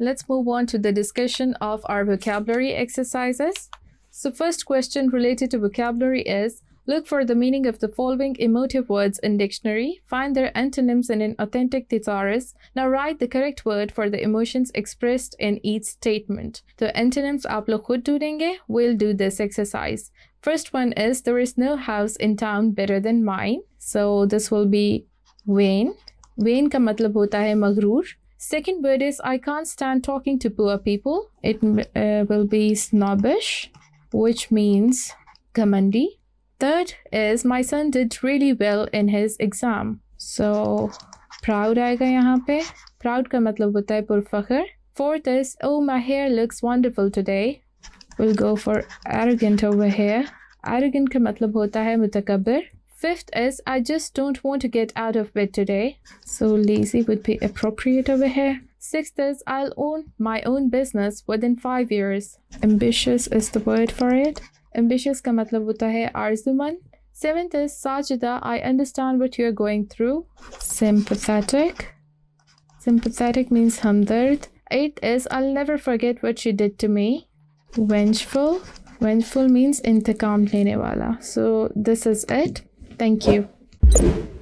let's move on to the discussion of our vocabulary exercises. So first question related to vocabulary is, look for the meaning of the following emotive words in dictionary. Find their antonyms in an authentic thesaurus. Now write the correct word for the emotions expressed in each statement. The antonyms आप लोग खुद ढूंढेंगे. We'll do this exercise. First one is, there is no house in town better than mine. So this will be vain. Vain का मतलब होता है मगरूर. Second word is, I can't stand talking to poor people. It will be snobbish, which means घमंडी. Third is, my son did really well in his exam. So proud आएगा यहाँ पे. Proud का मतलब होता है पुरफखर. Fourth is, oh, my hair looks wonderful today. We'll go for arrogant over here. Arrogant का मतलब होता है मुतकब्बिर. Fifth is, I just don't want to get out of bed today. So lazy would be appropriate over here. Sixth is, I'll own my own business within 5 years. Ambitious is the word for it. Ambitious का मतलब होता है आरज़ूमंद. Seventh is, Sajida, I understand what you're going through. Sympathetic. Sympathetic means Hamdard. Eighth is, I'll never forget what you did to me. Vengeful. Vengeful means इंतकाम लेने वाला. So this is it. Thank you.